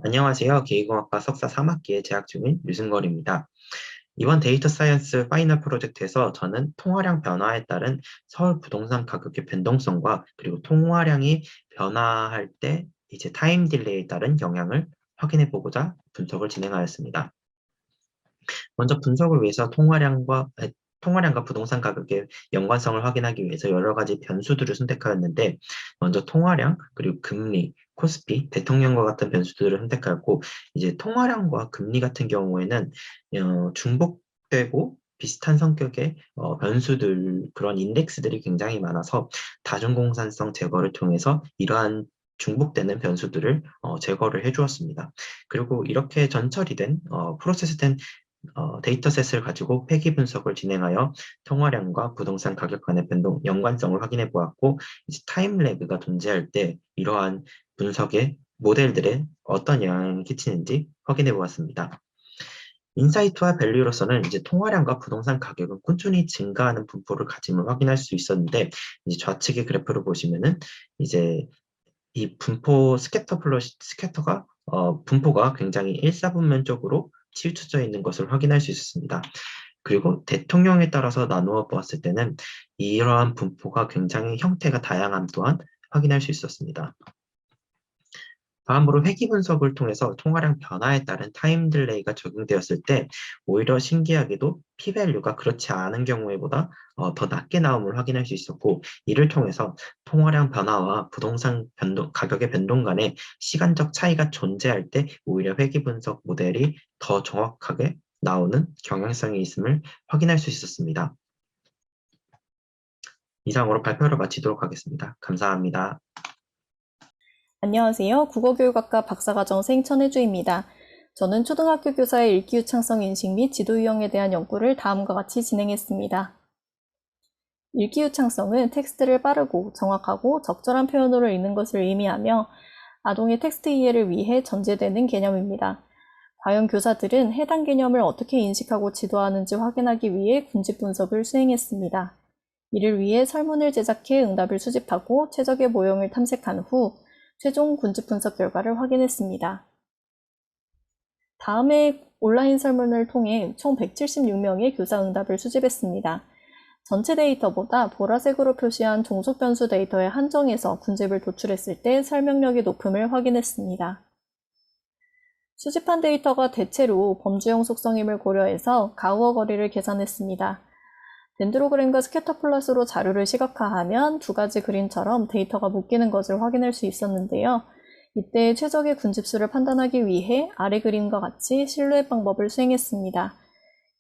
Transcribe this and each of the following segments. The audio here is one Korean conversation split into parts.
안녕하세요. 계기공학과 석사 3학기에 재학 중인 유승걸입니다. 이번 데이터 사이언스 파이널 프로젝트에서 저는 통화량 변화에 따른 서울 부동산 가격의 변동성과 그리고 통화량이 변화할 때 이제 타임 딜레이에 따른 영향을 확인해 보고자 분석을 진행하였습니다. 먼저 분석을 위해서 통화량과 부동산 가격의 연관성을 확인하기 위해서 여러 가지 변수들을 선택하였는데, 먼저 통화량, 그리고 금리, 코스피, 대통령과 같은 변수들을 선택하였고, 이제 통화량과 금리 같은 경우에는 중복되고 비슷한 성격의 변수들, 그런 인덱스들이 굉장히 많아서 다중공산성 제거를 통해서 이러한 중복되는 변수들을 제거를 해주었습니다. 그리고 이렇게 전처리 된 프로세스된 데이터셋을 가지고 폐기 분석을 진행하여 통화량과 부동산 가격 간의 변동, 연관성을 확인해 보았고, 이제 타임 레그가 존재할 때 이러한 분석의 모델들에 어떤 영향을 끼치는지 확인해 보았습니다. 인사이트와 밸류로서는 이제 통화량과 부동산 가격은 꾸준히 증가하는 분포를 가짐을 확인할 수 있었는데, 이제 좌측의 그래프를 보시면은 이제 이 스캐터가 분포가 굉장히 일사분면적으로 치우쳐져 있는 것을 확인할 수 있었습니다. 그리고 대통령에 따라서 나누어 보았을 때는 이러한 분포가 굉장히 형태가 다양함 또한 확인할 수 있었습니다. 다음으로 회귀 분석을 통해서 통화량 변화에 따른 타임 딜레이가 적용되었을 때 오히려 신기하게도 p-value가 그렇지 않은 경우에보다 더 낮게 나옴을 확인할 수 있었고, 이를 통해서 통화량 변화와 부동산 가격의 변동 간의 시간적 차이가 존재할 때 오히려 회귀 분석 모델이 더 정확하게 나오는 경향성이 있음을 확인할 수 있었습니다. 이상으로 발표를 마치도록 하겠습니다. 감사합니다. 안녕하세요. 국어교육학과 박사과정생 천혜주입니다. 저는 초등학교 교사의 읽기유창성 인식 및 지도 유형에 대한 연구를 다음과 같이 진행했습니다. 읽기유창성은 텍스트를 빠르고 정확하고 적절한 표현으로 읽는 것을 의미하며 아동의 텍스트 이해를 위해 전제되는 개념입니다. 과연 교사들은 해당 개념을 어떻게 인식하고 지도하는지 확인하기 위해 군집 분석을 수행했습니다. 이를 위해 설문을 제작해 응답을 수집하고 최적의 모형을 탐색한 후 최종 군집 분석 결과를 확인했습니다. 다음에 온라인 설문을 통해 총 176명의 교사 응답을 수집했습니다. 전체 데이터보다 보라색으로 표시한 종속 변수 데이터에 한정해서 군집을 도출했을 때 설명력이 높음을 확인했습니다. 수집한 데이터가 대체로 범주형 속성임을 고려해서 가우어 거리를 계산했습니다. 덴드로그램과 스캐터플롯으로 자료를 시각화하면 두 가지 그림처럼 데이터가 묶이는 것을 확인할 수 있었는데요. 이때 최적의 군집수를 판단하기 위해 아래 그림과 같이 실루엣 방법을 수행했습니다.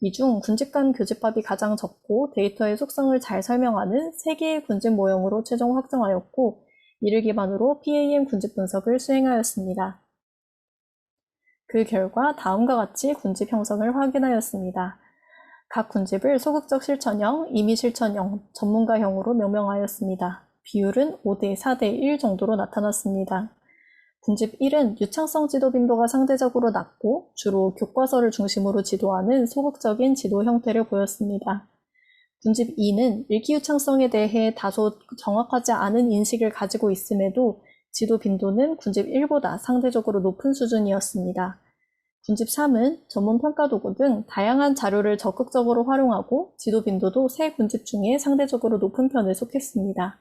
이 중 군집 간 교집합이 가장 적고 데이터의 속성을 잘 설명하는 3개의 군집 모형으로 최종 확정하였고, 이를 기반으로 PAM 군집 분석을 수행하였습니다. 그 결과 다음과 같이 군집 형성을 확인하였습니다. 각 군집을 소극적 실천형, 임의 실천형, 전문가형으로 명명하였습니다. 비율은 5대 4대 1 정도로 나타났습니다. 군집 1은 유창성 지도 빈도가 상대적으로 낮고 주로 교과서를 중심으로 지도하는 소극적인 지도 형태를 보였습니다. 군집 2는 읽기 유창성에 대해 다소 정확하지 않은 인식을 가지고 있음에도 지도 빈도는 군집 1보다 상대적으로 높은 수준이었습니다. 군집 3은 전문 평가 도구 등 다양한 자료를 적극적으로 활용하고 지도 빈도도 세 군집 중에 상대적으로 높은 편에 속했습니다.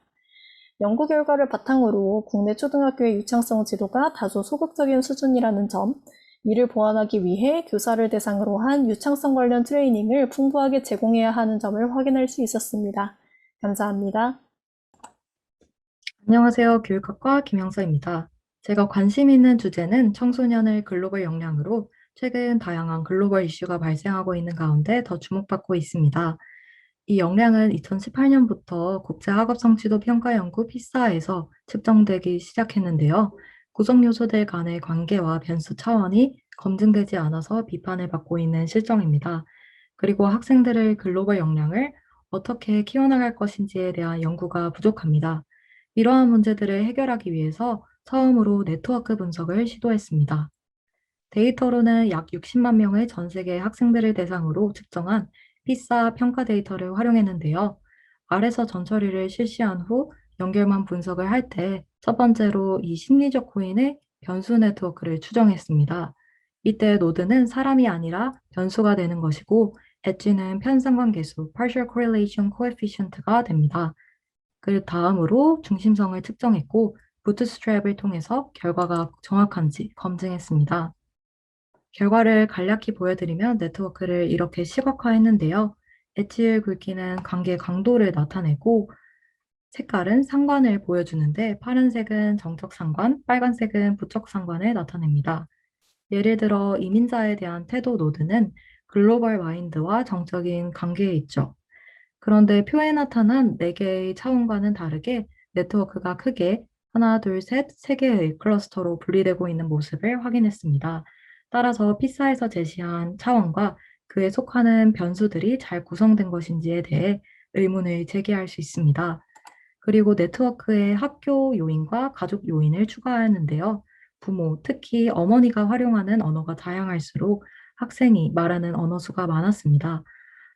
연구 결과를 바탕으로 국내 초등학교의 유창성 지도가 다소 소극적인 수준이라는 점, 이를 보완하기 위해 교사를 대상으로 한 유창성 관련 트레이닝을 풍부하게 제공해야 하는 점을 확인할 수 있었습니다. 감사합니다. 안녕하세요. 교육학과 김영서입니다. 제가 관심 있는 주제는 청소년의 글로벌 역량으로 최근 다양한 글로벌 이슈가 발생하고 있는 가운데 더 주목받고 있습니다. 이 역량은 2018년부터 국제학업성취도 평가연구 피사에서 측정되기 시작했는데요. 구성 요소들 간의 관계와 변수 차원이 검증되지 않아서 비판을 받고 있는 실정입니다. 그리고 학생들의 글로벌 역량을 어떻게 키워나갈 것인지에 대한 연구가 부족합니다. 이러한 문제들을 해결하기 위해서 처음으로 네트워크 분석을 시도했습니다. 데이터로는 약 60만 명의 전 세계 학생들을 대상으로 측정한 피사 평가 데이터를 활용했는데요. 아래서 전처리를 실시한 후 연결만 분석을 할 때 첫 번째로 이 심리적 호인의 변수 네트워크를 추정했습니다. 이때 노드는 사람이 아니라 변수가 되는 것이고 엣지는 편상관계수 partial correlation coefficient가 됩니다. 그 다음으로 중심성을 측정했고 부트스트랩을 통해서 결과가 정확한지 검증했습니다. 결과를 간략히 보여드리면 네트워크를 이렇게 시각화했는데요. 엣지의 굵기는 관계 강도를 나타내고 색깔은 상관을 보여주는데 파란색은 정적 상관, 빨간색은 부적 상관을 나타냅니다. 예를 들어 이민자에 대한 태도 노드는 글로벌 마인드와 정적인 관계에 있죠. 그런데 표에 나타난 4개의 차원과는 다르게 네트워크가 크게 하나, 둘, 셋, 3개의 클러스터로 분리되고 있는 모습을 확인했습니다. 따라서 피사에서 제시한 차원과 그에 속하는 변수들이 잘 구성된 것인지에 대해 의문을 제기할 수 있습니다. 그리고 네트워크에 학교 요인과 가족 요인을 추가하였는데요. 부모, 특히 어머니가 활용하는 언어가 다양할수록 학생이 말하는 언어 수가 많았습니다.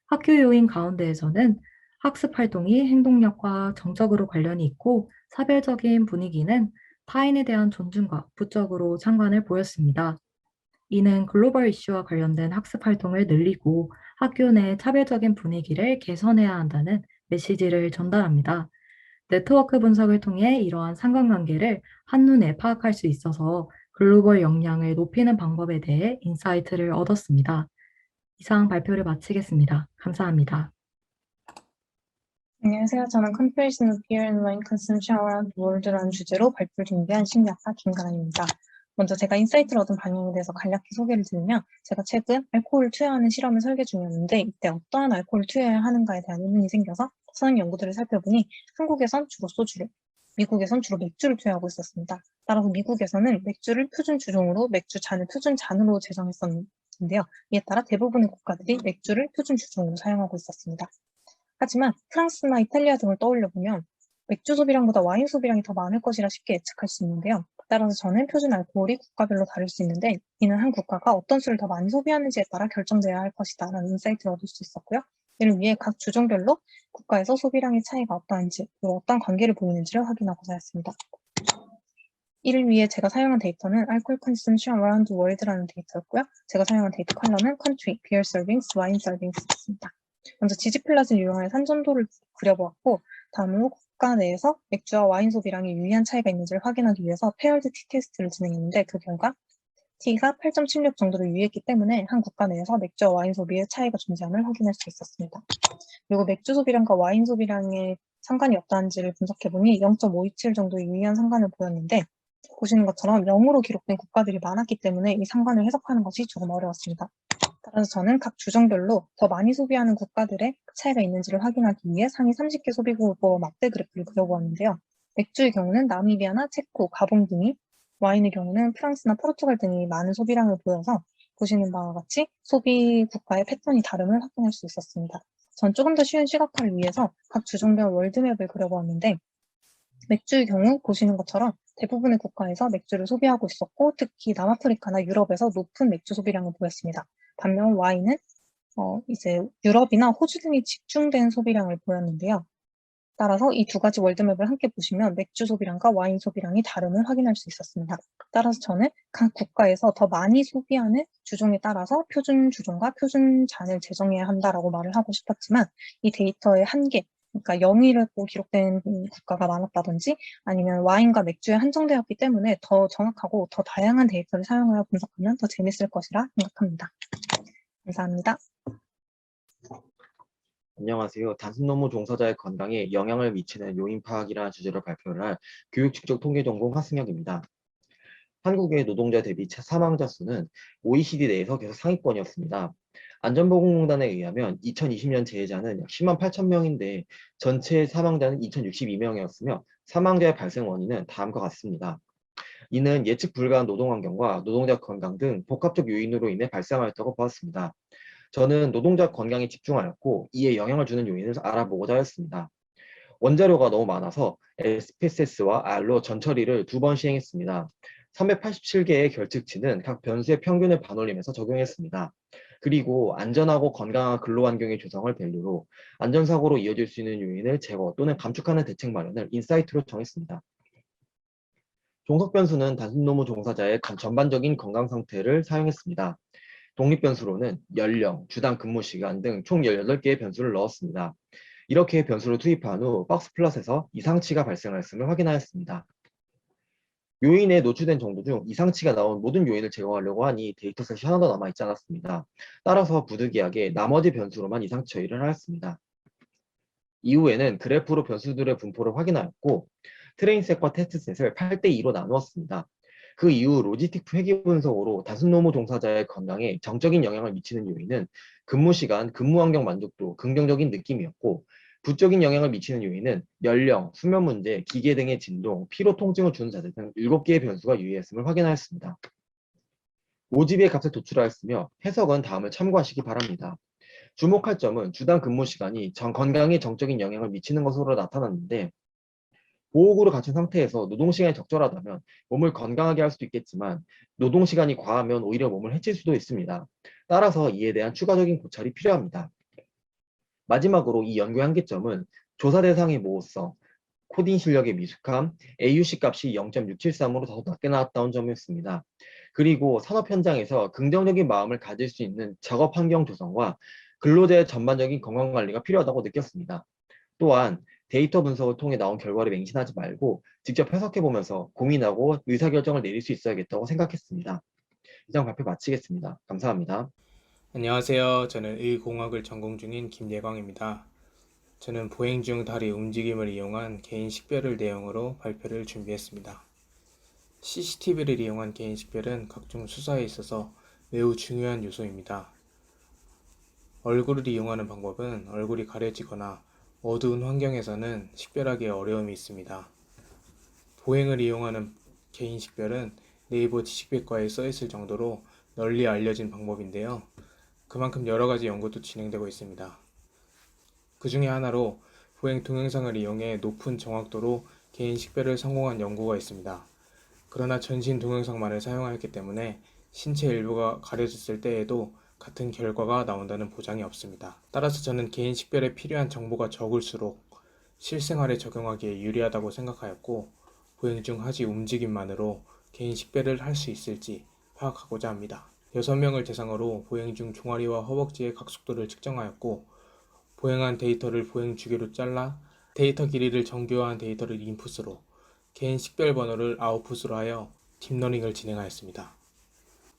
학교 요인 가운데에서는 학습 활동이 행동력과 정적으로 관련이 있고 사별적인 분위기는 타인에 대한 존중과 부적으로 상관을 보였습니다. 이는 글로벌 이슈와 관련된 학습 활동을 늘리고 학교 내 차별적인 분위기를 개선해야 한다는 메시지를 전달합니다. 네트워크 분석을 통해 이러한 상관관계를 한눈에 파악할 수 있어서 글로벌 역량을 높이는 방법에 대해 인사이트를 얻었습니다. 이상 발표를 마치겠습니다. 감사합니다. 안녕하세요. 저는 Comparison of Beer and Wine Consumption Around the World라는 주제로 발표를 준비한 심리학자 김가람입니다. 먼저 제가 인사이트를 얻은 방향에 대해서 간략히 소개를 드리면 제가 최근 알코올을 투여하는 실험을 설계 중이었는데 이때 어떠한 알코올을 투여해야 하는가에 대한 의문이 생겨서 서양 연구들을 살펴보니 한국에선 주로 소주를, 미국에선 주로 맥주를 투여하고 있었습니다. 따라서 미국에서는 맥주를 표준 주종으로 맥주 잔을 표준 잔으로 제정했었는데요. 이에 따라 대부분의 국가들이 맥주를 표준 주종으로 사용하고 있었습니다. 하지만 프랑스나 이탈리아 등을 떠올려 보면 맥주 소비량보다 와인 소비량이 더 많을 것이라 쉽게 예측할 수 있는데요. 따라서 저는 표준 알코올이 국가별로 다를 수 있는데 이는 한 국가가 어떤 술을 더 많이 소비하는지에 따라 결정되어야 할 것이다 라는 인사이트를 얻을 수 있었고요. 이를 위해 각 주종별로 국가에서 소비량의 차이가 어떠한지 그리고 어떤 관계를 보이는지를 확인하고자 했습니다. 이를 위해 제가 사용한 데이터는 Alcohol Consumption Around the World라는 데이터였고요. 제가 사용한 데이터 컬러는 Country, Beer Servings, Wine Servings입니다. 먼저 지지플랫을 이용해 산전도를 그려보았고 다음으로 국가 내에서 맥주와 와인 소비량이 유의한 차이가 있는지를 확인하기 위해서 페어드 T 테스트를 진행했는데 그 결과 T가 8.76 정도로 유의했기 때문에 한 국가 내에서 맥주와 와인 소비의 차이가 존재함을 확인할 수 있었습니다. 그리고 맥주 소비량과 와인 소비량의 상관이 없다는지를 분석해보니 0.527 정도의 유의한 상관을 보였는데 보시는 것처럼 0으로 기록된 국가들이 많았기 때문에 이 상관을 해석하는 것이 조금 어려웠습니다. 따라서 저는 각 주종별로 더 많이 소비하는 국가들의 차이가 있는지를 확인하기 위해 상위 30개 소비국을 뽑아 막대 그래프를 그려보았는데요. 맥주의 경우는 나미비아나 체코, 가봉 등이, 와인의 경우는 프랑스나 포르투갈 등이 많은 소비량을 보여서 보시는 바와 같이 소비 국가의 패턴이 다름을 확인할 수 있었습니다. 전 조금 더 쉬운 시각화를 위해서 각 주종별 월드맵을 그려보았는데 맥주의 경우 보시는 것처럼 대부분의 국가에서 맥주를 소비하고 있었고 특히 남아프리카나 유럽에서 높은 맥주 소비량을 보였습니다. 반면 와인은 이제 유럽이나 호주 등이 집중된 소비량을 보였는데요. 따라서 이 두 가지 월드맵을 함께 보시면 맥주 소비량과 와인 소비량이 다름을 확인할 수 있었습니다. 따라서 저는 각 국가에서 더 많이 소비하는 주종에 따라서 표준 주종과 표준 잔을 제정해야 한다라고 말을 하고 싶었지만 이 데이터의 한계, 그러니까 0이라고 기록된 국가가 많았다든지 아니면 와인과 맥주에 한정되었기 때문에 더 정확하고 더 다양한 데이터를 사용하여 분석하면 더 재밌을 것이라 생각합니다. 감사합니다. 안녕하세요. 단순 노무 종사자의 건강에 영향을 미치는 요인 파악이라는 주제로 발표를 할 교육 축적 통계 전공 하승혁입니다. 한국의 노동자 대비 사망자 수는 OECD 내에서 계속 상위권이었습니다. 안전보건공단에 의하면 2020년 재해자는 약 10만 8천 명인데 전체 사망자는 2,062명이었으며 사망자의 발생 원인은 다음과 같습니다. 이는 예측 불가한 노동환경과 노동자 건강 등 복합적 요인으로 인해 발생하였다고 보았습니다. 저는 노동자 건강에 집중하였고 이에 영향을 주는 요인을 알아보고자 하였습니다. 원자료가 너무 많아서 SPSS와 R로 전처리를 2번 시행했습니다. 387개의 결측치는 각 변수의 평균을 반올림해서 적용했습니다. 그리고 안전하고 건강한 근로환경의 조성을 밸류로 안전사고로 이어질 수 있는 요인을 제거 또는 감축하는 대책 마련을 인사이트로 정했습니다. 종속 변수는 단순 노무 종사자의 전반적인 건강 상태를 사용했습니다. 독립 변수로는 연령, 주당 근무 시간 등 총 18개의 변수를 넣었습니다. 이렇게 변수를 투입한 후 박스 플롯에서 이상치가 발생하였음을 확인하였습니다. 요인에 노출된 정보 중 이상치가 나온 모든 요인을 제거하려고 하니 데이터셋이 하나도 남아있지 않았습니다. 따라서 부득이하게 나머지 변수로만 이상치 처리를 하였습니다. 이후에는 그래프로 변수들의 분포를 확인하였고 트레인셋과 테스트셋을 8대2로 나누었습니다. 그 이후 로지스틱 회계 분석으로 단순 노무 종사자의 건강에 정적인 영향을 미치는 요인은 근무 시간, 근무 환경 만족도, 긍정적인 느낌이었고 부적인 영향을 미치는 요인은 연령, 수면 문제, 기계 등의 진동, 피로 통증을 주는 자세 등 7개의 변수가 유의했음을 확인하였습니다. 모집의 값을 도출하였으며 해석은 다음을 참고하시기 바랍니다. 주목할 점은 주당 근무 시간이 건강에 정적인 영향을 미치는 것으로 나타났는데 보호구를 갖춘 상태에서 노동시간이 적절하다면 몸을 건강하게 할 수도 있겠지만 노동시간이 과하면 오히려 몸을 해칠 수도 있습니다. 따라서 이에 대한 추가적인 고찰이 필요합니다. 마지막으로 이 연구의 한계점은 조사 대상의 모호성, 코딩 실력의 미숙함, AUC 값이 0.673으로 더 낮게 나왔다는 점이었습니다. 그리고 산업 현장에서 긍정적인 마음을 가질 수 있는 작업 환경 조성과 근로자의 전반적인 건강 관리가 필요하다고 느꼈습니다. 또한 데이터 분석을 통해 나온 결과를 맹신하지 말고 직접 해석해보면서 고민하고 의사결정을 내릴 수 있어야겠다고 생각했습니다. 이상 발표 마치겠습니다. 감사합니다. 안녕하세요. 저는 의공학을 전공 중인 김예광입니다. 저는 보행 중 다리 움직임을 이용한 개인 식별을 내용으로 발표를 준비했습니다. CCTV를 이용한 개인 식별은 각종 수사에 있어서 매우 중요한 요소입니다. 얼굴을 이용하는 방법은 얼굴이 가려지거나 어두운 환경에서는 식별하기 어려움이 있습니다. 보행을 이용하는 개인 식별은 네이버 지식백과에 써있을 정도로 널리 알려진 방법인데요. 그만큼 여러 가지 연구도 진행되고 있습니다. 그 중에 하나로 보행 동영상을 이용해 높은 정확도로 개인 식별을 성공한 연구가 있습니다. 그러나 전신 동영상만을 사용하였기 때문에 신체 일부가 가려졌을 때에도 같은 결과가 나온다는 보장이 없습니다. 따라서 저는 개인 식별에 필요한 정보가 적을수록 실생활에 적용하기에 유리하다고 생각하였고 보행 중 하지 움직임만으로 개인 식별을 할 수 있을지 파악하고자 합니다. 6명을 대상으로 보행 중 종아리와 허벅지의 각속도를 측정하였고 보행한 데이터를 보행 주기로 잘라 데이터 길이를 정교화한 데이터를 인풋으로 개인 식별 번호를 아웃풋으로 하여 딥러닝을 진행하였습니다.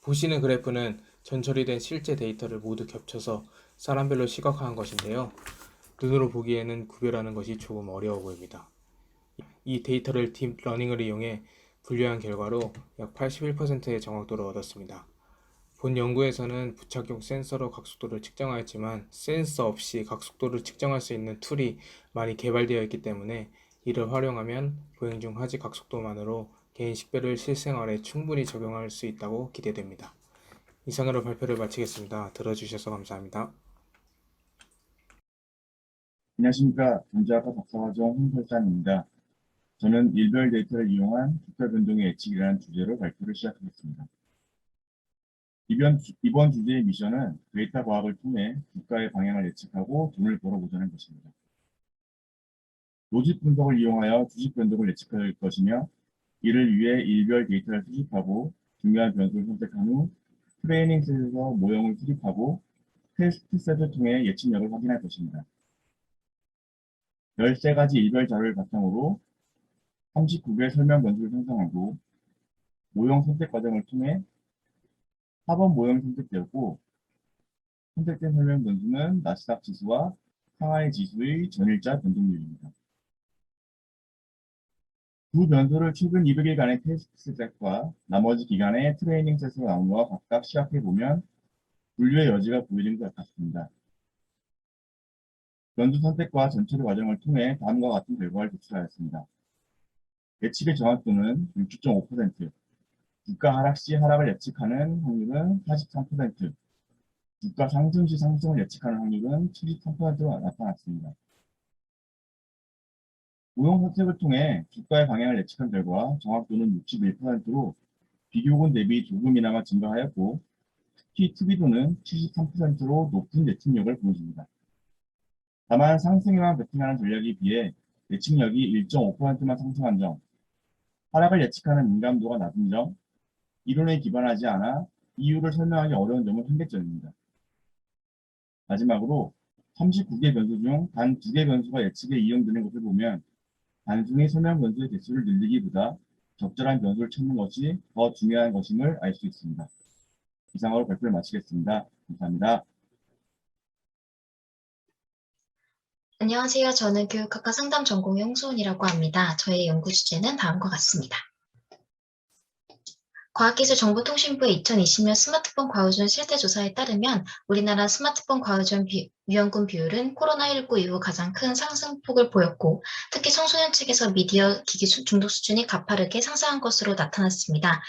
보시는 그래프는 전처리된 실제 데이터를 모두 겹쳐서 사람별로 시각화한 것인데요. 눈으로 보기에는 구별하는 것이 조금 어려워 보입니다. 이 데이터를 딥러닝을 이용해 분류한 결과로 약 81%의 정확도를 얻었습니다. 본 연구에서는 부착용 센서로 각속도를 측정하였지만 센서 없이 각속도를 측정할 수 있는 툴이 많이 개발되어 있기 때문에 이를 활용하면 보행 중 하지 각속도만으로 개인 식별을 실생활에 충분히 적용할 수 있다고 기대됩니다. 이상으로 발표를 마치겠습니다. 들어주셔서 감사합니다. 안녕하십니까. 경제학과 박사과정 홍설산입니다. 저는 일별 데이터를 이용한 주가 변동의 예측이라는 주제로 발표를 시작하겠습니다. 이번 주제의 미션은 데이터 과학을 통해 주가의 방향을 예측하고 돈을 벌어보자는 것입니다. 로직 분석을 이용하여 주식 변동을 예측할 것이며 이를 위해 일별 데이터를 수집하고 중요한 변수를 선택한 후 트레이닝 셋에서 모형을 수집하고 테스트 셋을 통해 예측력을 확인할 것입니다. 13가지 일별 자료를 바탕으로 39개의 설명 변수를 생성하고 모형 선택 과정을 통해 4번 모형이 선택되었고 선택된 설명 변수는 나스닥 지수와 상하이 지수의 전일자 변동률입니다. 두 변수를 최근 200일간의 테스트 셋과 나머지 기간의 트레이닝 셋으로 나누어 각각 시각해보면 분류의 여지가 보이는 것 같습니다. 변수 선택과 전처리 과정을 통해 다음과 같은 결과를 도출하였습니다. 예측의 정확도는 60.5%, 주가 하락 시 하락을 예측하는 확률은 43%, 주가 상승 시 상승을 예측하는 확률은 73%로 나타났습니다. 모형 선택을 통해 주가의 방향을 예측한 결과 정확도는 61%로 비교군 대비 조금이나마 증가하였고 특히 투비도는 73%로 높은 예측력을 보여줍니다. 다만 상승에만 베팅하는 전략에 비해 예측력이 1.5%만 상승한 점, 하락을 예측하는 민감도가 낮은 점, 이론에 기반하지 않아 이유를 설명하기 어려운 점은 한계점입니다. 마지막으로 39개 변수 중 단 2개 변수가 예측에 이용되는 것을 보면 단순히 설명 변수의 개수를 늘리기보다 적절한 변수를 찾는 것이 더 중요한 것임을 알 수 있습니다. 이상으로 발표를 마치겠습니다. 감사합니다. 안녕하세요. 저는 교육학과 상담 전공의 홍소은이라고 합니다. 저의 연구 주제는 다음과 같습니다. 과학기술정보통신부의 2020년 스마트폰 과의존 실태조사에 따르면 우리나라 스마트폰 과의존 위험군 비율은 코로나19 이후 가장 큰 상승폭을 보였고 특히 청소년 측에서 미디어 기기 중독 수준이 가파르게 상승한 것으로 나타났습니다.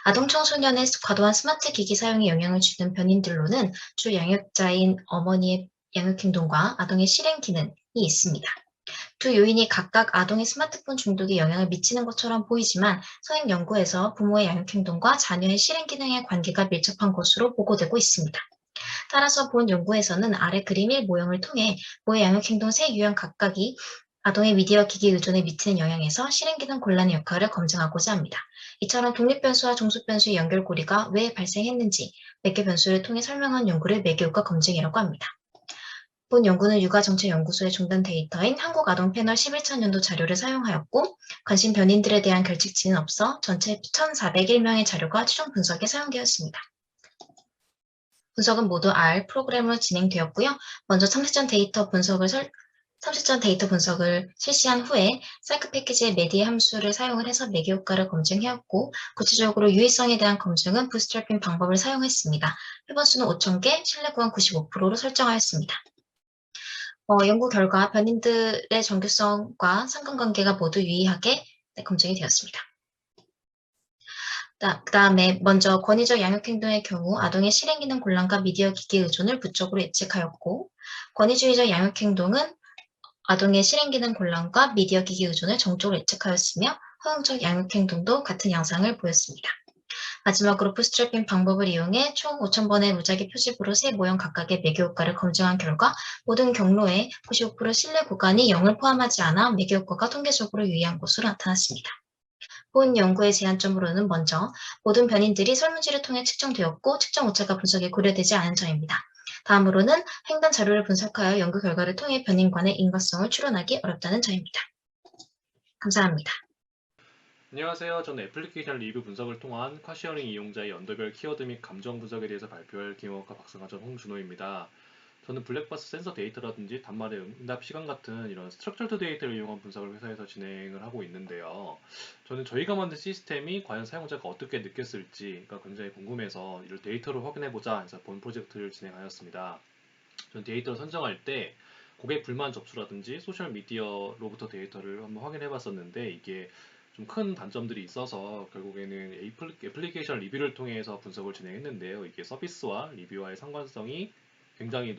아동 청소년의 과도한 스마트 기기 사용에 영향을 주는 변인들로는 주 양육자인 어머니의 양육행동과 아동의 실행 기능이 있습니다. 두 요인이 각각 아동의 스마트폰 중독에 영향을 미치는 것처럼 보이지만 서행 연구에서 부모의 양육행동과 자녀의 실행 기능의 관계가 밀접한 것으로 보고되고 있습니다. 따라서 본 연구에서는 아래 그림 1 모형을 통해 부모의 양육행동 세 유형 각각이 아동의 미디어 기기 의존에 미치는 영향에서 실행 기능 곤란의 역할을 검증하고자 합니다. 이처럼 독립변수와 종속변수의 연결고리가 왜 발생했는지 몇 개 변수를 통해 설명한 연구를 매개효과 검증이라고 합니다. 본 연구는 육아정책연구소의 종단 데이터인 한국아동패널 11차년도 자료를 사용하였고 관심 변인들에 대한 결칙치는 없어 전체 1,401명의 자료가 최종 분석에 사용되었습니다. 분석은 모두 R 프로그램으로 진행되었고요. 먼저 참시전 데이터 분석을 실시한 후에 사이클 패키지의 메디 함수를 사용을 해서 매개효과를 검증하였고 구체적으로 유의성에 대한 검증은 부스트래핑 방법을 사용했습니다. 회번수는 5,000개, 신뢰 구간 95%로 설정하였습니다. 연구 결과 변인들의 정규성과 상관관계가 모두 유의하게 검증이 되었습니다. 그 다음에 먼저 권위적 양육행동의 경우 아동의 실행기능 곤란과 미디어 기기 의존을 부적으로 예측하였고 권위주의적 양육행동은 아동의 실행기능 곤란과 미디어 기기 의존을 정적으로 예측하였으며 허용적 양육행동도 같은 양상을 보였습니다. 마지막으로 부스트래핑 방법을 이용해 총 5,000번의 무작위 표집으로 세 모형 각각의 매개효과를 검증한 결과 모든 경로의 95% 신뢰 구간이 0을 포함하지 않아 매개효과가 통계적으로 유의한 것으로 나타났습니다. 본 연구의 제한점으로는 먼저 모든 변인들이 설문지를 통해 측정되었고 측정 오차가 분석에 고려되지 않은 점입니다. 다음으로는 횡단 자료를 분석하여 연구 결과를 통해 변인 간의 인과성을 추론하기 어렵다는 점입니다. 감사합니다. 안녕하세요. 저는 애플리케이션 리뷰 분석을 통한 카시어링 이용자의 연도별 키워드 및 감정 분석에 대해서 발표할 기업학과 박사과정 홍준호입니다. 저는 블랙박스 센서 데이터라든지 단말의 응답 시간 같은 이런 스트럭처드 데이터를 이용한 분석을 회사에서 진행을 하고 있는데요. 저는 저희가 만든 시스템이 과연 사용자가 어떻게 느꼈을지가 굉장히 궁금해서 이를 데이터로 확인해보자 해서 본 프로젝트를 진행하였습니다. 저는 데이터를 선정할 때 고객 불만 접수라든지 소셜미디어로부터 데이터를 한번 확인해봤었는데 이게 좀 큰 단점들이 있어서 결국에는 애플리케이션 리뷰를 통해서 분석을 진행했는데요. 이게 서비스와 리뷰와의 상관성이 굉장히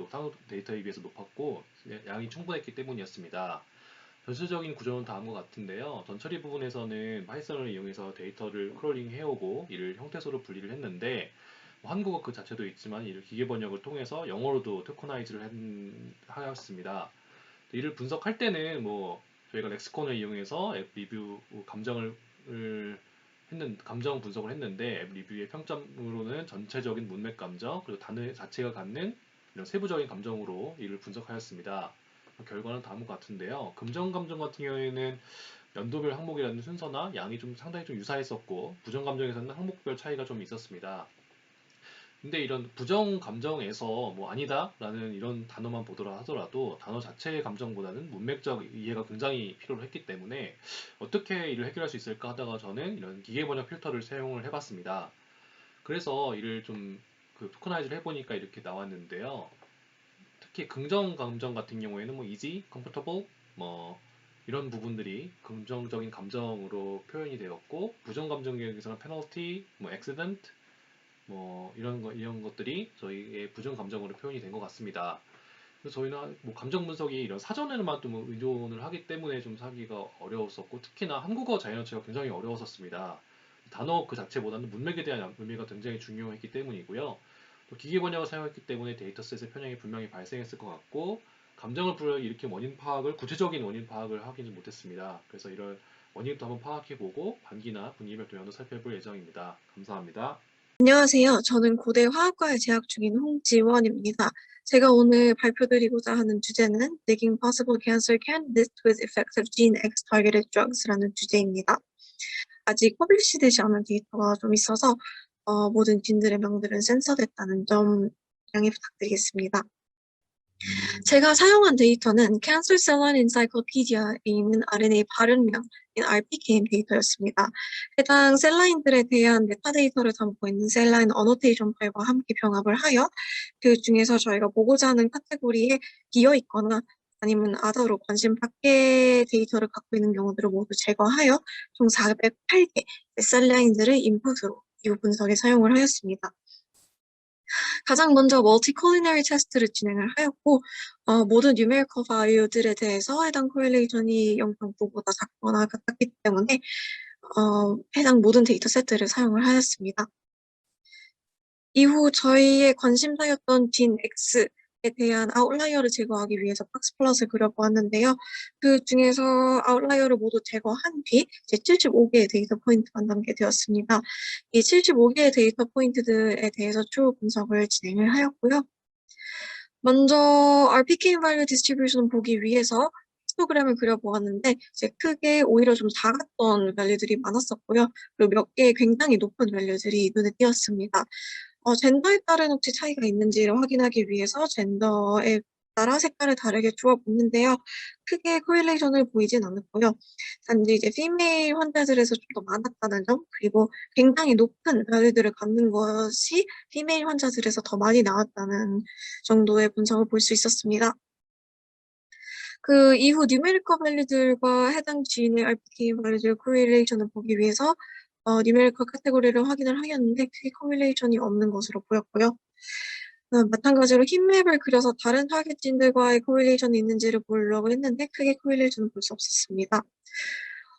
데이터에 비해서 높았고 양이 충분했기 때문이었습니다. 전체적인 구조는 다음과 같은데요. 전 처리 부분에서는 파이썬을 이용해서 데이터를 크롤링 해오고 이를 형태소로 분리를 했는데 한국어 그 자체도 있지만 이를 기계 번역을 통해서 영어로도 토커나이즈를 하였습니다. 이를 분석할 때는 저희가 렉시콘을 이용해서 앱 리뷰 감정 분석을 했는데 앱 리뷰의 평점으로는 전체적인 문맥 감정 그리고 단어 자체가 갖는 이런 세부적인 감정으로 이를 분석하였습니다. 결과는 다음과 같은데요. 긍정 감정 같은 경우에는 연도별 항목이라는 순서나 양이 상당히 유사했었고 부정 감정에서는 항목별 차이가 좀 있었습니다. 근데 이런 부정 감정에서 아니다 라는 이런 단어만 보더라 하더라도 단어 자체의 감정보다는 문맥적 이해가 굉장히 필요로 했기 때문에 어떻게 이를 해결할 수 있을까 하다가 저는 이런 기계 번역 필터를 사용을 해봤습니다. 그래서 이를 토커나이즈를 해보니까 이렇게 나왔는데요. 특히 긍정 감정 같은 경우에는 easy, comfortable 이런 부분들이 긍정적인 감정으로 표현이 되었고 부정 감정 경우에서는 penalty, accident 이런 것들이 저희의 부정 감정으로 표현이 된 것 같습니다. 그래서 저희는 감정 분석이 이런 사전에만 또 의존을 하기 때문에 좀 하기가 어려웠었고 특히나 한국어 자연어체가 굉장히 어려웠었습니다. 단어 그 자체보다는 문맥에 대한 의미가 굉장히 중요했기 때문이고요. 또 기계 번역을 사용했기 때문에 데이터셋의 편향이 분명히 발생했을 것 같고 감정을 일으킨 구체적인 원인 파악을 하기는 못했습니다. 그래서 이런 원인도 한번 파악해보고 반기나 분기별 동향도 살펴볼 예정입니다. 감사합니다. 안녕하세요. 저는 고대 화학과에 재학 중인 홍지원입니다. 제가 오늘 발표드리고자 하는 주제는 Digging Possible Cancer Candidates with Effective Gene X Targeted Drugs라는 주제입니다. 아직 퍼블리시되지 않은 데이터가 좀 있어서 모든 진들의 명들은 센서됐다는 점 양해 부탁드리겠습니다. 제가 사용한 데이터는 Cancer Cell Line Encyclopedia에 있는 RNA 발현량인 RPKM 데이터였습니다. 해당 셀라인들에 대한 메타데이터를 담고 있는 셀라인 어노테이션 파일과 함께 병합을 하여 그 중에서 저희가 보고자 하는 카테고리에 비어 있거나 아니면 아더로 관심 밖의 데이터를 갖고 있는 경우들을 모두 제거하여 총 408개 셀라인들을 인풋으로 이후 분석에 사용을 하였습니다. 가장 먼저 멀티콜리너리 테스트를 진행을 하였고 모든 뉴메리컬 바이오들에 대해서 해당 코릴레이션이 0.9보다 작거나 같았기 때문에 해당 모든 데이터 세트를 사용을 하였습니다. 이후 저희의 관심사였던 진 X에 대한 아웃라이어를 제거하기 위해서 박스플롯을 그려보았는데요. 그 중에서 아웃라이어를 모두 제거한 뒤 이제 75개의 데이터 포인트가 남게되었습니다. 이 75개의 데이터 포인트들에 대해서 추후 분석을 진행을 하였고요. 먼저 RPKM value distribution을 보기 위해서 히스토그램을 그려보았는데 이제 크게 오히려 좀 작았던 밸류들이 많았었고요. 그리고 몇 개의 굉장히 높은 밸류들이 눈에 띄었습니다. 젠더에 따른 혹시 차이가 있는지를 확인하기 위해서 젠더에 따라 색깔을 다르게 주어봤는데요. 크게 코릴레이션을 보이진 않았고요. 단지 이제 피메일 환자들에서 좀 더 많았다는 점, 그리고 굉장히 높은 밸류들을 갖는 것이 피메일 환자들에서 더 많이 나왔다는 정도의 분석을 볼 수 있었습니다. 그 이후 뉴메리컬 밸류들과 해당 지인의 RPK 밸류들 코릴레이션을 보기 위해서 뉴메리컬 카테고리를 확인을 하였는데 크게 코릴레이션이 없는 것으로 보였고요. 마찬가지로 힙맵을 그려서 다른 타겟진들과의 코릴레이션이 있는지를 보려고 했는데 크게 코릴레이션을 볼 수 없었습니다.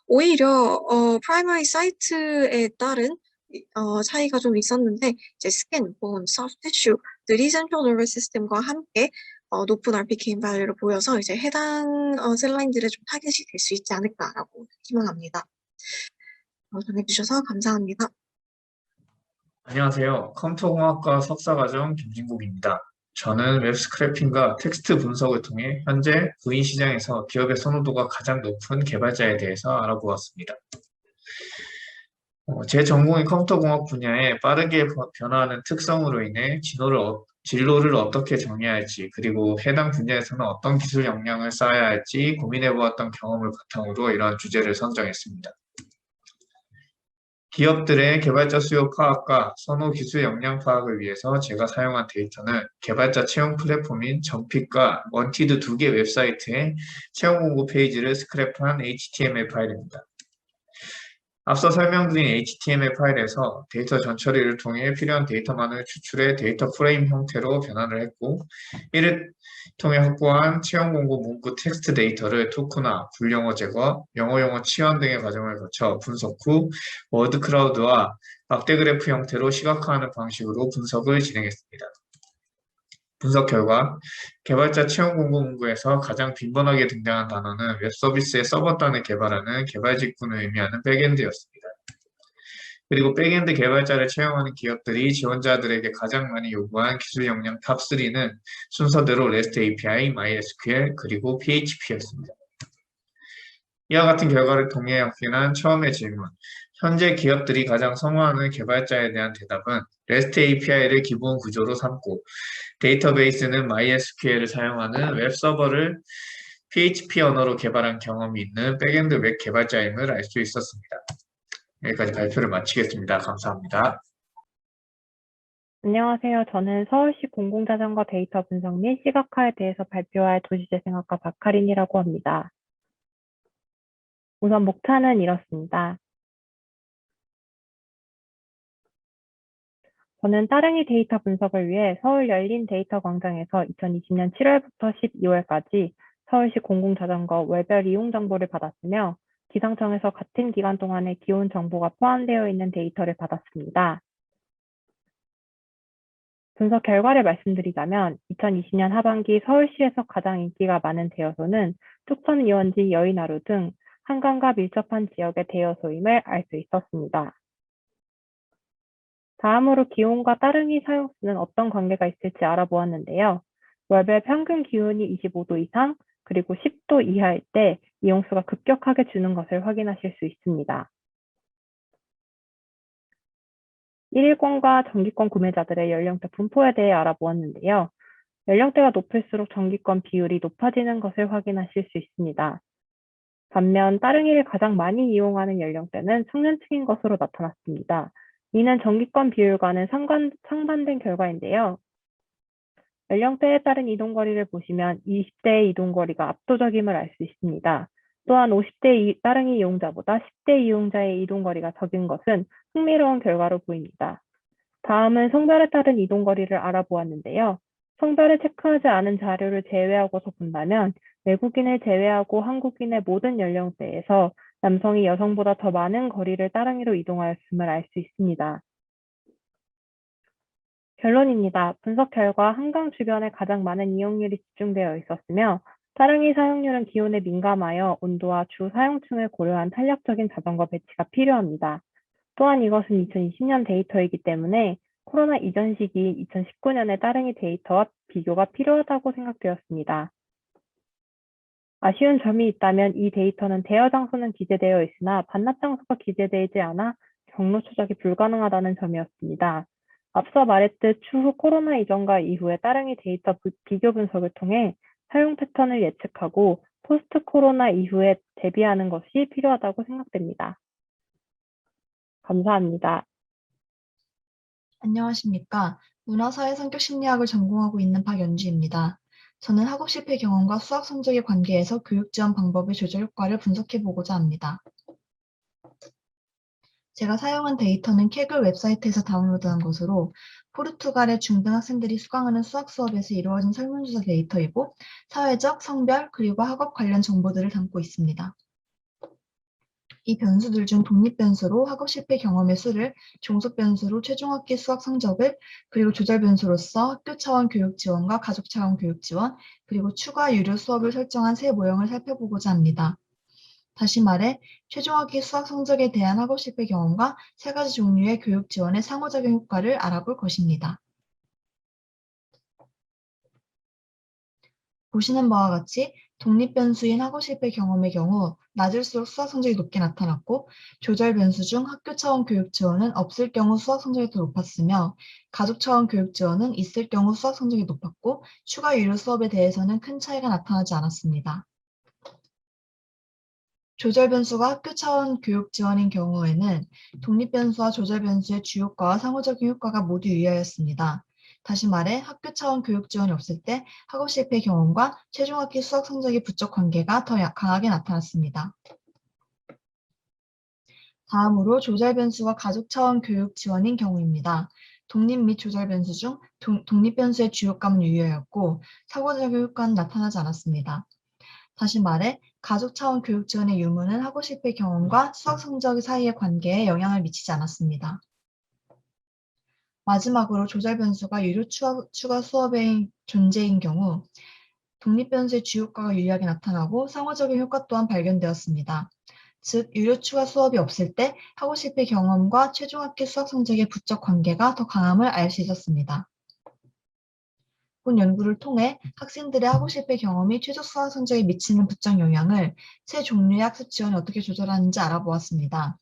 오히려 프라이머리 사이트에 따른 차이가 좀 있었는데 이제 스캔, 본, 소프트 티슈들이 센트럴 너버스 시스템과 함께 높은 RPKM 밸류를 보여서 이제 해당 셀라인들의 좀 타겟이 될 수 있지 않을까라고 희망합니다. 정해주셔서 감사합니다. 안녕하세요. 컴퓨터공학과 석사과정 김진국입니다. 저는 웹 스크래핑과 텍스트 분석을 통해 현재 구인 시장에서 기업의 선호도가 가장 높은 개발자에 대해서 알아보았습니다. 제 전공인 컴퓨터공학 분야에 빠르게 변화하는 특성으로 인해 진로를 어떻게 정해야 할지, 그리고 해당 분야에서는 어떤 기술 역량을 쌓아야 할지 고민해보았던 경험을 바탕으로 이러한 주제를 선정했습니다. 기업들의 개발자 수요 파악과 선호 기술 역량 파악을 위해서 제가 사용한 데이터는 개발자 채용 플랫폼인 점픽과 원티드 2개 웹사이트의 채용 공고 페이지를 스크랩한 HTML 파일입니다. 앞서 설명드린 HTML 파일에서 데이터 전처리를 통해 필요한 데이터만을 추출해 데이터 프레임 형태로 변환을 했고, 이를 통해 확보한 채용 공고 문구 텍스트 데이터를 토크나 불영어 제거, 영어 치환 등의 과정을 거쳐 분석 후 워드 클라우드와 막대 그래프 형태로 시각화하는 방식으로 분석을 진행했습니다. 분석 결과 개발자 채용 공고 문구에서 가장 빈번하게 등장한 단어는 웹서비스의 서버단을 개발하는 개발 직군을 의미하는 백엔드였습니다. 그리고 백엔드 개발자를 채용하는 기업들이 지원자들에게 가장 많이 요구한 기술 역량 탑3는 순서대로 REST API, MySQL, 그리고 PHP였습니다. 이와 같은 결과를 통해 확인한 처음의 질문, 현재 기업들이 가장 선호하는 개발자에 대한 대답은 REST API를 기본 구조로 삼고 데이터베이스는 MySQL을 사용하는 웹서버를 PHP 언어로 개발한 경험이 있는 백엔드 웹 개발자임을 알 수 있었습니다. 여기까지 발표를 마치겠습니다. 감사합니다. 안녕하세요. 저는 서울시 공공자전거 데이터 분석 및 시각화에 대해서 발표할 도시재생학과 박하린이라고 합니다. 우선 목차는 이렇습니다. 저는 따릉이 데이터 분석을 위해 서울 열린 데이터 광장에서 2020년 7월부터 12월까지 서울시 공공자전거 월별 이용 정보를 받았으며 기상청에서 같은 기간 동안의 기온 정보가 포함되어 있는 데이터를 받았습니다. 분석 결과를 말씀드리자면 2020년 하반기 서울시에서 가장 인기가 많은 대여소는 뚝섬 유원지 여의나루 등 한강과 밀접한 지역의 대여소임을 알 수 있었습니다. 다음으로 기온과 따릉이 사용수는 어떤 관계가 있을지 알아보았는데요. 월별 평균 기온이 25도 이상, 그리고 10도 이하일 때 이용수가 급격하게 주는 것을 확인하실 수 있습니다. 1일권과 정기권 구매자들의 연령대 분포에 대해 알아보았는데요. 연령대가 높을수록 정기권 비율이 높아지는 것을 확인하실 수 있습니다. 반면 따릉이를 가장 많이 이용하는 연령대는 청년층인 것으로 나타났습니다. 이는 정기권 비율과는 상반된 결과인데요. 연령대에 따른 이동거리를 보시면 20대의 이동거리가 압도적임을 알 수 있습니다. 또한 50대 따릉이 이용자보다 10대 이용자의 이동거리가 적은 것은 흥미로운 결과로 보입니다. 다음은 성별에 따른 이동거리를 알아보았는데요. 성별을 체크하지 않은 자료를 제외하고서 본다면 외국인을 제외하고 한국인의 모든 연령대에서 남성이 여성보다 더 많은 거리를 따릉이로 이동하였음을 알 수 있습니다. 결론입니다. 분석 결과 한강 주변에 가장 많은 이용률이 집중되어 있었으며 따릉이 사용률은 기온에 민감하여 온도와 주 사용층을 고려한 탄력적인 자전거 배치가 필요합니다. 또한 이것은 2020년 데이터이기 때문에 코로나 이전 시기 2019년의 따릉이 데이터와 비교가 필요하다고 생각되었습니다. 아쉬운 점이 있다면 이 데이터는 대여 장소는 기재되어 있으나 반납 장소가 기재되지 않아 경로 추적이 불가능하다는 점이었습니다. 앞서 말했듯 추후 코로나 이전과 이후의 따릉이 데이터 비교 분석을 통해 사용 패턴을 예측하고 포스트 코로나 이후에 대비하는 것이 필요하다고 생각됩니다. 감사합니다. 안녕하십니까. 문화사회 성격 심리학을 전공하고 있는 박연주입니다. 저는 학업 실패 경험과 수학 성적의 관계에서 교육 지원 방법의 조절 효과를 분석해 보고자 합니다. 제가 사용한 데이터는 케글 웹사이트에서 다운로드한 것으로 포르투갈의 중등 학생들이 수강하는 수학 수업에서 이루어진 설문조사 데이터이고 사회적, 성별, 그리고 학업 관련 정보들을 담고 있습니다. 이 변수들 중 독립 변수로 학업 실패 경험의 수를, 종속 변수로 최종 학기 수학 성적을, 그리고 조절 변수로서 학교 차원 교육 지원과 가족 차원 교육 지원, 그리고 추가 유료 수업을 설정한 세 모형을 살펴보고자 합니다. 다시 말해, 최종 학기 수학 성적에 대한 학업 실패 경험과 세 가지 종류의 교육 지원의 상호작용 효과를 알아볼 것입니다. 보시는 바와 같이 독립 변수인 학업 실패 경험의 경우 낮을수록 수학 성적이 높게 나타났고 조절 변수 중 학교 차원 교육 지원은 없을 경우 수학 성적이 더 높았으며 가족 차원 교육 지원은 있을 경우 수학 성적이 높았고 추가 유료 수업에 대해서는 큰 차이가 나타나지 않았습니다. 조절 변수가 학교 차원 교육 지원인 경우에는 독립 변수와 조절 변수의 주효과와 상호작용 효과가 모두 유의하였습니다. 다시 말해 학교 차원 교육 지원이 없을 때 학업 실패 경험과 최종 학기 수학 성적의 부적 관계가 더 강하게 나타났습니다. 다음으로 조절 변수와 가족 차원 교육 지원인 경우입니다. 독립 및 조절 변수 중 독립 변수의 주효과는 유효하였고 상호작용 효과는 나타나지 않았습니다. 다시 말해 가족 차원 교육 지원의 유무는 학업 실패 경험과 수학 성적 사이의 관계에 영향을 미치지 않았습니다. 마지막으로 조절 변수가 유료 추가 수업의 존재인 경우 독립 변수의 주효과가 유리하게 나타나고 상호작용 효과 또한 발견되었습니다. 즉 유료 추가 수업이 없을 때 학업 실패 경험과 최종 학기 수학 성적의 부적 관계가 더 강함을 알 수 있었습니다. 본 연구를 통해 학생들의 학업 실패 경험이 최종 수학 성적에 미치는 부적 영향을 세 종류의 학습 지원이 어떻게 조절하는지 알아보았습니다.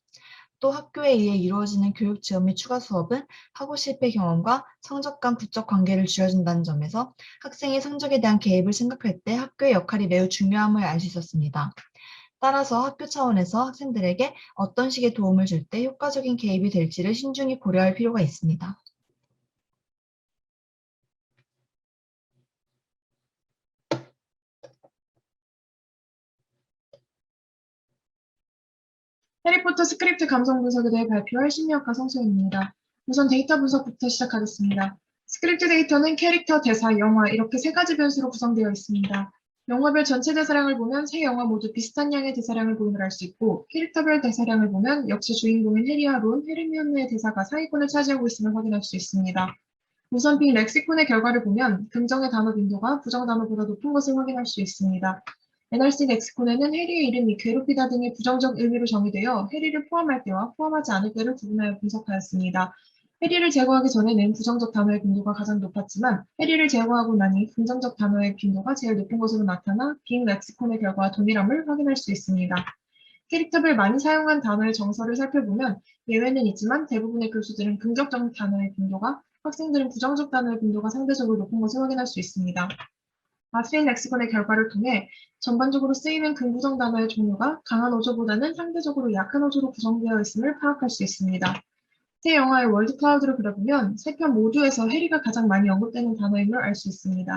또 학교에 의해 이루어지는 교육 지원 및 추가 수업은 학업 실패 경험과 성적 간 부적 관계를 쥐어준다는 점에서 학생의 성적에 대한 개입을 생각할 때 학교의 역할이 매우 중요함을 알 수 있었습니다. 따라서 학교 차원에서 학생들에게 어떤 식의 도움을 줄 때 효과적인 개입이 될지를 신중히 고려할 필요가 있습니다. 해리포터 스크립트 감성 분석에 대해 발표할 심리학과 성소입니다. 우선 데이터 분석부터 시작하겠습니다. 스크립트 데이터는 캐릭터, 대사, 영화 이렇게 세 가지 변수로 구성되어 있습니다. 영화별 전체 대사량을 보면 세 영화 모두 비슷한 양의 대사량을 보임을 알 수 있고 캐릭터별 대사량을 보면 역시 주인공인 해리와 론, 헤르미온느의 대사가 상위권을 차지하고 있음을 확인할 수 있습니다. 우선 빅 렉시콘의 결과를 보면 긍정의 단어 빈도가 부정 단어보다 높은 것을 확인할 수 있습니다. NRC 렉시콘에는 해리의 이름이 괴롭히다 등의 부정적 의미로 정의되어 해리를 포함할 때와 포함하지 않을 때를 구분하여 분석하였습니다. 해리를 제거하기 전에는 부정적 단어의 빈도가 가장 높았지만 해리를 제거하고 나니 긍정적 단어의 빈도가 제일 높은 것으로 나타나 빅 렉시콘의 결과와 동일함을 확인할 수 있습니다. 캐릭터별 많이 사용한 단어의 정서를 살펴보면 예외는 있지만 대부분의 교수들은 긍정적 단어의 빈도가, 학생들은 부정적 단어의 빈도가 상대적으로 높은 것을 확인할 수 있습니다. 아스인 렉시콘의 결과를 통해 전반적으로 쓰이는 긍부정 단어의 종류가 강한 어조보다는 상대적으로 약한 어조로 구성되어 있음을 파악할 수 있습니다. 세 영화의 월드 클라우드를 그려보면 세 편 모두에서 해리가 가장 많이 언급되는 단어임을 알 수 있습니다.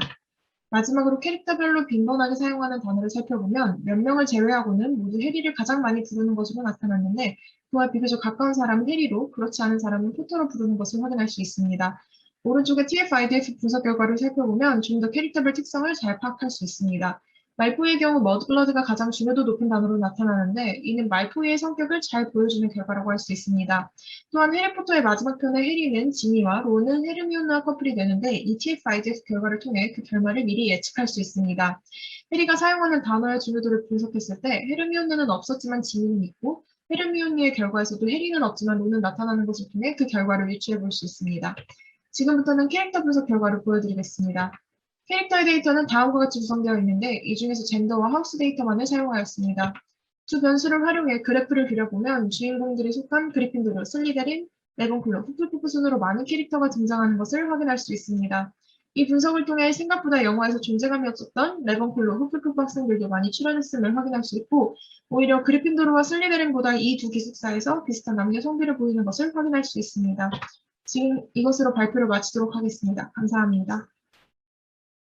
마지막으로 캐릭터별로 빈번하게 사용하는 단어를 살펴보면 몇 명을 제외하고는 모두 해리를 가장 많이 부르는 것으로 나타났는데 그와 비교적 가까운 사람은 해리로 그렇지 않은 사람은 포터로 부르는 것을 확인할 수 있습니다. 오른쪽의 TF-IDF 분석 결과를 살펴보면 좀 더 캐릭터별 특성을 잘 파악할 수 있습니다. 말포이의 경우 머드블러드가 가장 중요도 높은 단어로 나타나는데 이는 말포이의 성격을 잘 보여주는 결과라고 할 수 있습니다. 또한 해리포터의 마지막 편의 해리는 지니와 론은 헤르미온느와 커플이 되는데 이 TF-IDF 결과를 통해 그 결말을 미리 예측할 수 있습니다. 해리가 사용하는 단어의 중요도를 분석했을 때 헤르미온느는 없었지만 지니는 있고 헤르미온느의 결과에서도 해리는 없지만 론은 나타나는 것을 통해 그 결과를 유추해 볼 수 있습니다. 지금부터는 캐릭터 분석 결과를 보여드리겠습니다. 캐릭터의 데이터는 다음과 같이 구성되어 있는데 이 중에서 젠더와 하우스 데이터만을 사용하였습니다. 두 변수를 활용해 그래프를 그려보면 주인공들이 속한 그리핀도르, 슬리데린, 레븐클로, 후플푸프 순으로 많은 캐릭터가 등장하는 것을 확인할 수 있습니다. 이 분석을 통해 생각보다 영화에서 존재감이 없었던 레븐클로, 후플푸프 학생들도 많이 출연했음을 확인할 수 있고 오히려 그리핀도르와 슬리데린보다 이 두 기숙사에서 비슷한 남녀 성비를 보이는 것을 확인할 수 있습니다. 지금 이것으로 발표를 마치도록 하겠습니다. 감사합니다.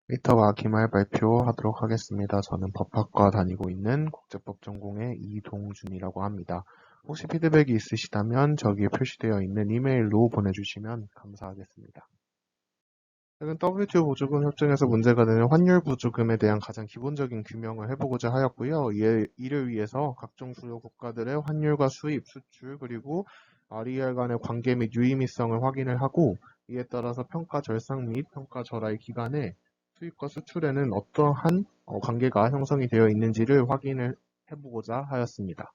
데이터와 기말 발표하도록 하겠습니다. 저는 법학과 다니고 있는 국제법 전공의 이동준이라고 합니다. 혹시 피드백이 있으시다면 저기에 표시되어 있는 이메일로 보내주시면 감사하겠습니다. 최근 WTO 보조금 협정에서 문제가 되는 환율 보조금에 대한 가장 기본적인 규명을 해보고자 하였고요. 이를 위해서 각종 주요 국가들의 환율과 수입, 수출, 그리고 RER 간의 관계 및 유의미성을 확인을 하고 이에 따라서 평가 절상 및 평가 절하의 기간에 수입과 수출에는 어떠한 관계가 형성이 되어 있는지를 확인을 해보고자 하였습니다.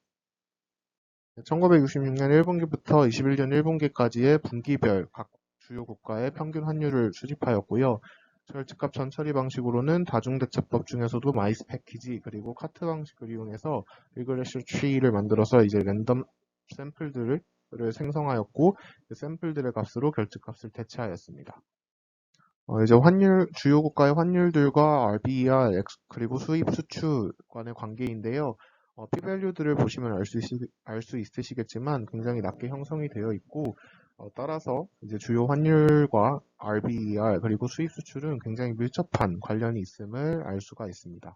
1966년 1분기부터 21년 1분기까지의 분기별 각 주요 국가의 평균 환율을 수집하였고요. 절집값 전처리 방식으로는 다중대처법 중에서도 마이스 패키지 그리고 카트 방식을 이용해서 리그레션 트리를 만들어서 이제 랜덤 샘플들을 생성하였고 그 샘플들의 값으로 결집값을 대체하였습니다. 이제 주요 국가의 환율들과 RBER, 그리고 수입, 수출 간의 관계인데요. p-value들을 보시면 알 수 있으시겠지만 굉장히 낮게 형성이 되어 있고, 따라서 이제 주요 환율과 RBER, 그리고 수입, 수출은 굉장히 밀접한 관련이 있음을 알 수가 있습니다.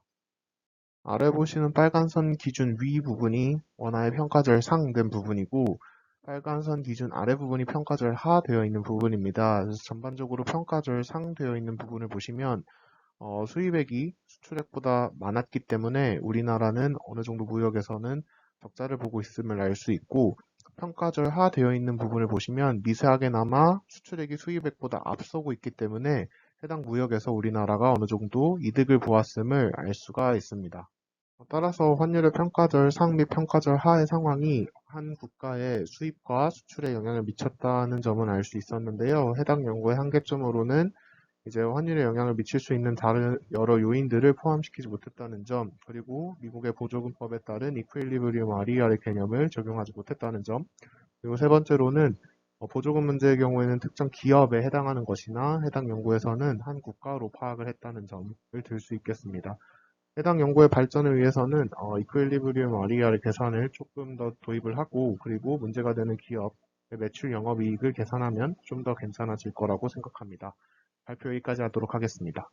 아래 보시는 빨간 선 기준 위 부분이 원화의 평가절 상된 부분이고, 빨간 선 기준 아래 부분이 평가절 하 되어 있는 부분입니다. 그래서 전반적으로 평가절 상 되어 있는 부분을 보시면 수입액이 수출액보다 많았기 때문에 우리나라는 어느 정도 무역에서는 적자를 보고 있음을 알 수 있고 평가절 하 되어 있는 부분을 보시면 미세하게나마 수출액이 수입액보다 앞서고 있기 때문에 해당 무역에서 우리나라가 어느 정도 이득을 보았음을 알 수가 있습니다. 따라서 환율의 평가절 상 및 평가절 하의 상황이 한 국가의 수입과 수출에 영향을 미쳤다는 점은 알 수 있었는데요. 해당 연구의 한계점으로는 이제 환율에 영향을 미칠 수 있는 다른 여러 요인들을 포함시키지 못했다는 점, 그리고 미국의 보조금법에 따른 이퀄리브리움 RER의 개념을 적용하지 못했다는 점, 그리고 세 번째로는 보조금 문제의 경우에는 특정 기업에 해당하는 것이나 해당 연구에서는 한 국가로 파악을 했다는 점을 들 수 있겠습니다. 해당 연구의 발전을 위해서는 이퀄리브리움 RER 계산을 조금 더 도입을 하고 그리고 문제가 되는 기업의 매출 영업이익을 계산하면 좀 더 괜찮아질 거라고 생각합니다. 발표 여기까지 하도록 하겠습니다.